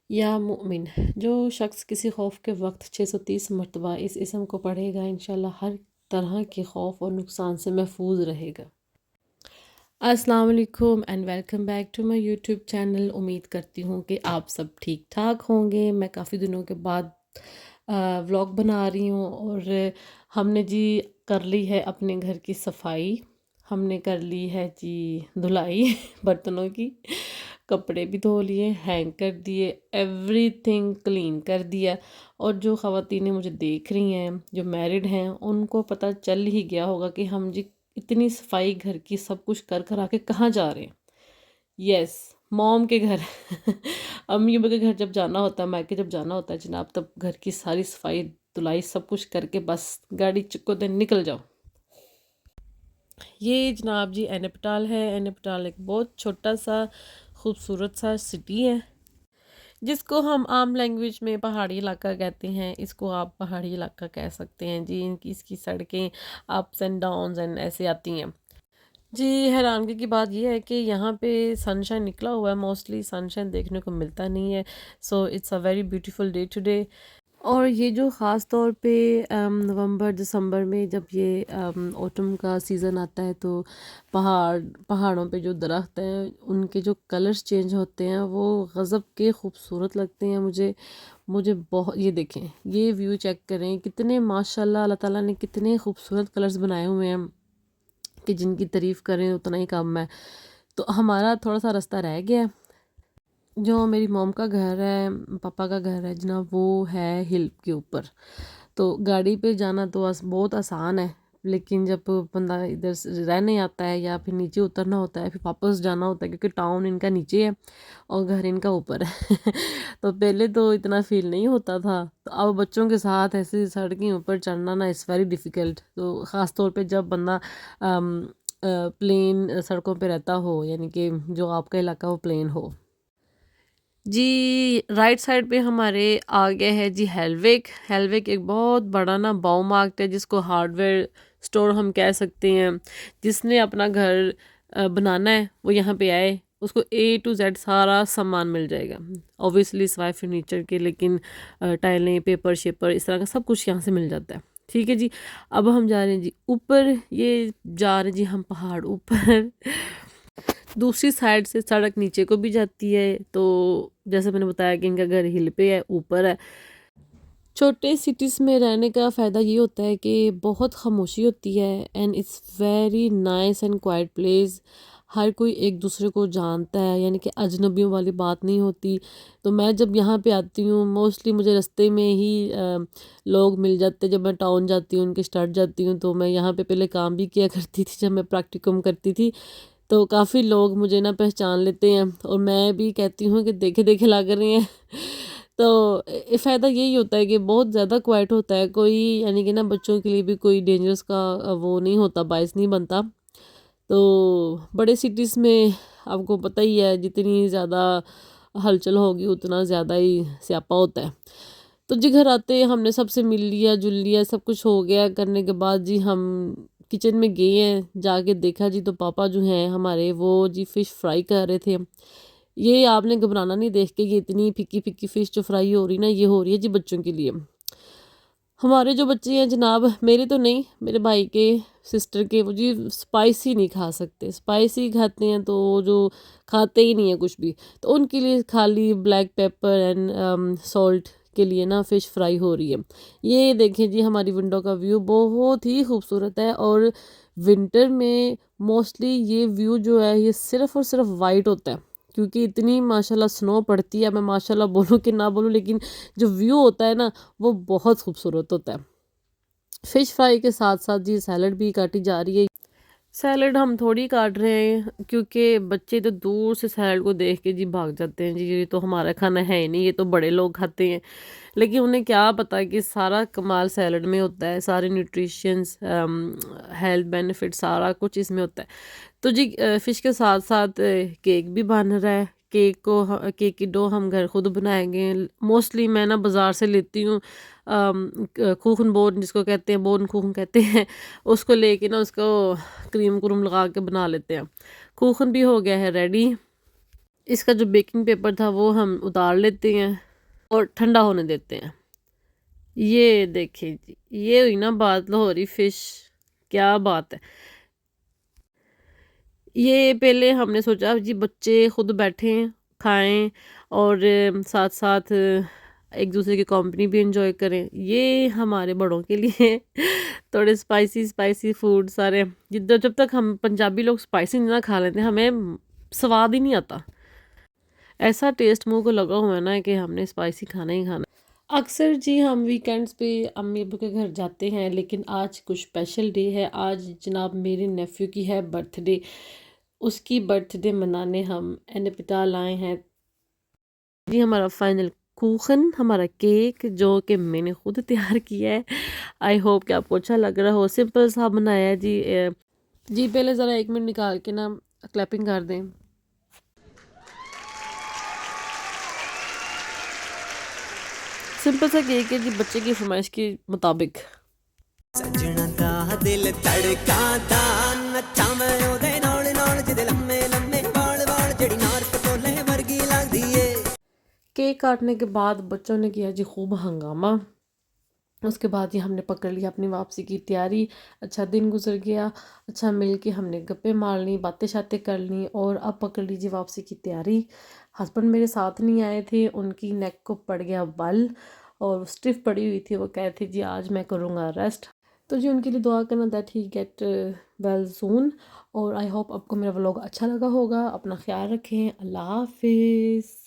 या मुमिन, जो शख्स किसी खौफ के वक्त 630 मरतबा इस इसम को पढ़ेगा इंशाल्लाह हर तरह के खौफ और नुकसान से महफूज रहेगा। अस्सलाम वालेकुम and welcome back to my YouTube channel. उम्मीद करती हूँ कि आप सब ठीक ठाक होंगे। मैं काफ़ी दिनों के बाद व्लॉग बना रही हूँ और हमने जी कर ली है अपने घर की सफाई। हमने कर ली है जी धुलाई बर्तनों की, कपड़े भी धो लिए, हैंग कर दिए, एवरीथिंग क्लीन कर दिया। और जो ख़वातीनें मुझे देख रही हैं जो मैरिड हैं उनको पता चल ही गया होगा कि हम जी इतनी सफाई घर की सब कुछ कर कर आके कहाँ जा रहे हैं। यस, मॉम के घर अम्मी अब्बू के घर जब जाना होता है, मायके जब जाना होता है जनाब, तब घर की सारी सफाई धुलाई सब कुछ करके बस गाड़ी चुको दिन निकल जाओ। ये जनाब जी एनपटाल है। एनपटाल एक बहुत छोटा सा खूबसूरत सा सिटी है जिसको हम आम लैंग्वेज में पहाड़ी इलाका कहते हैं। इसको आप पहाड़ी इलाका कह सकते हैं जी। इनकी इसकी सड़कें अप्स एंड डाउन्स एंड ऐसे आती हैं जी। हैरानगी की बात यह है कि यहाँ पे सनशाइन निकला हुआ है, मोस्टली सनशाइन देखने को मिलता नहीं है। So it's a very beautiful day today. और ये जो ख़ास तौर पे नवंबर दिसंबर में जब ये ऑटम का सीज़न आता है तो पहाड़ों पे जो दरख्त हैं उनके जो कलर्स चेंज होते हैं वो गज़ब के खूबसूरत लगते हैं मुझे। मुझे बहुत, ये देखें, ये व्यू चेक करें, कितने माशाल्लाह अल्लाह ताला ने कितने खूबसूरत कलर्स बनाए हुए हैं कि जिनकी तारीफ़ करें उतना ही कम है। तो हमारा थोड़ा सा रास्ता रह गया है। जो मेरी मॉम का घर है, पापा का घर है जनाब, वो है हिल के ऊपर। तो गाड़ी पे जाना तो बहुत आसान है, लेकिन जब बंदा इधर से रहने आता है या फिर नीचे उतरना होता है, फिर वापस जाना होता है क्योंकि टाउन इनका नीचे है और घर इनका ऊपर है तो पहले तो इतना फील नहीं होता था, तो अब बच्चों के साथ ऐसी सड़कें ऊपर चढ़ना ना इट्स वेरी डिफ़िकल्ट। तो ख़ास तौर पे जब बंदा प्लेन सड़कों पे रहता हो, यानी कि जो आपका इलाका वो प्लेन हो। जी राइट साइड पे हमारे आ गया है जी हेलविक। हेलविक एक बहुत बड़ा ना बाउ मार्केट है जिसको हार्डवेयर स्टोर हम कह सकते हैं। जिसने अपना घर बनाना है वो यहाँ पे आए, उसको ए टू जेड सारा सामान मिल जाएगा। ऑब्वियसली सिवाय फर्नीचर के, लेकिन टाइलें, पेपर शेपर इस तरह का सब कुछ यहाँ से मिल जाता है। ठीक है जी। अब हम जा रहे हैं जी ऊपर। ये जा रहे हैं जी हम पहाड़ ऊपर दूसरी साइड से सड़क नीचे को भी जाती है। तो जैसे मैंने बताया कि इनका घर हिल पे है, ऊपर है। छोटे सिटीज़ में रहने का फ़ायदा ये होता है कि बहुत खामोशी होती है and it's very nice and quite place. हर कोई एक दूसरे को जानता है, यानी कि अजनबियों वाली बात नहीं होती। तो मैं जब यहाँ पे आती हूँ मोस्टली मुझे रास्ते में ही लोग मिल जाते हैं। जब मैं टाउन जाती हूँ, उनके स्टार्ट जाती हूँ, तो मैं यहाँ पे पहले काम भी किया करती थी जब मैं प्रैक्टिकम करती थी। तो काफ़ी लोग मुझे ना पहचान लेते हैं और मैं भी कहती हूँ कि देखे देखे लग रहे हैं तो फ़ायदा यही होता है कि बहुत ज़्यादा क्वाइट होता है, कोई यानी कि ना बच्चों के लिए भी कोई डेंजरस का वो नहीं होता, बायस नहीं बनता। तो बड़े सिटीज़ में आपको पता ही है जितनी ज़्यादा हलचल होगी उतना ज़्यादा ही स्यापा होता है। तो जी घर आते हमने सबसे मिल लिया जुल लिया, सब कुछ हो गया करने के बाद जी हम किचन में गए हैं। जाके देखा जी तो पापा जो हैं हमारे वो जी फ़िश फ्राई कर रहे थे। ये आपने घबराना नहीं देख के, ये इतनी फीकी फीकी फ़िश जो फ्राई हो रही ना, ये हो रही है जी बच्चों के लिए। हमारे जो बच्चे हैं जनाब, मेरे तो नहीं, मेरे भाई के, सिस्टर के, वो जी स्पाइसी नहीं खा सकते। स्पाइसी खाते हैं तो वो जो खाते ही नहीं है कुछ भी, तो उनके लिए खाली ब्लैक पेपर एंड सॉल्ट के लिए ना फ़िश फ्राई हो रही है। ये देखें जी हमारी विंडो का व्यू बहुत ही खूबसूरत है। और विंटर में मोस्टली ये व्यू जो है ये सिर्फ़ और सिर्फ वाइट होता है क्योंकि इतनी माशाल्लाह स्नो पड़ती है। मैं माशाल्लाह बोलूँ कि ना बोलूँ, लेकिन जो व्यू होता है ना वो बहुत खूबसूरत होता है। फ़िश फ्राई के साथ साथ जी सैलड भी काटी जा रही है। सैलड हम थोड़ी काट रहे हैं क्योंकि बच्चे तो दूर से सैलड को देख के जी भाग जाते हैं जी, ये तो हमारा खाना है ही नहीं, ये तो बड़े लोग खाते हैं। लेकिन उन्हें क्या पता कि सारा कमाल सैलड में होता है, सारे न्यूट्रिशंस, हेल्थ बेनिफिट सारा कुछ इसमें होता है। तो जी फ़िश के साथ साथ केक भी बन रहा है। केक की डो हम घर खुद बनाएंगे। मोस्टली मैं ना बाज़ार से लेती हूँ खूखन बोन जिसको कहते हैं, बोन खूखन कहते हैं उसको लेके ना उसको क्रीम क्रूम लगा के बना लेते हैं। खूखन भी हो गया है रेडी। इसका जो बेकिंग पेपर था वो हम उतार लेते हैं और ठंडा होने देते हैं। ये देखिए जी, ये हुई ना बात लाहौरी फ़िश, क्या बात है। ये पहले हमने सोचा जी बच्चे खुद बैठें, खाएँ और साथ-साथ एक दूसरे की कंपनी भी एंजॉय करें। ये हमारे बड़ों के लिए थोड़े स्पाइसी फूड सारे जिद्द जब तक हम पंजाबी लोग स्पाइसी ना खा लेते हमें स्वाद ही नहीं आता। ऐसा टेस्ट मुँह को लगा हुआ है ना कि हमने स्पाइसी खाना ही खाना। अक्सर जी हम वीकेंड्स पे अम्मी अब्बू के घर जाते हैं, लेकिन आज कुछ स्पेशल डे है। आज जनाब मेरे नेफ्यू की है बर्थडे। उसकी बर्थडे मनाने हम एनपिटाल आए हैं। जी हमारा फाइनल कुखन, हमारा केक जो कि मैंने खुद तैयार किया है। आई होप कि आपको अच्छा लग रहा हो। सिंपल सा बनाया है जी। जी पहले ज़रा 1 मिनट निकाल के ना क्लैपिंग कर दें। सिंपल सा केक है जी, बच्चे की फरमाइश के मुताबिक। सजना दा दिल धड़का दा नच्चा मैं ओदे नाल नाल जिदे लम्मे लम्मे वाल वाल जड़ी नारक तोले वर्गी लगदी ए। केक काटने के बाद बच्चों ने किया जी खूब हंगामा। उसके बाद ही हमने पकड़ लिया अपनी वापसी की तैयारी। अच्छा दिन गुजर गया, अच्छा मिल के हमने गप्पे मार ली, बातें शातें कर ली और अब पकड़ लीजिए वापसी की तैयारी। हस्बैंड मेरे साथ नहीं आए थे, उनकी नेक को पड़ गया बल और स्टिफ पड़ी हुई थी। वो कह थे जी आज मैं करूँगा रेस्ट। तो जी उनके लिए दुआ करना that he get well soon. और आई होप आपको मेरा व्लॉग अच्छा लगा होगा। अपना ख्याल रखें। अल्लाह हाफिज़।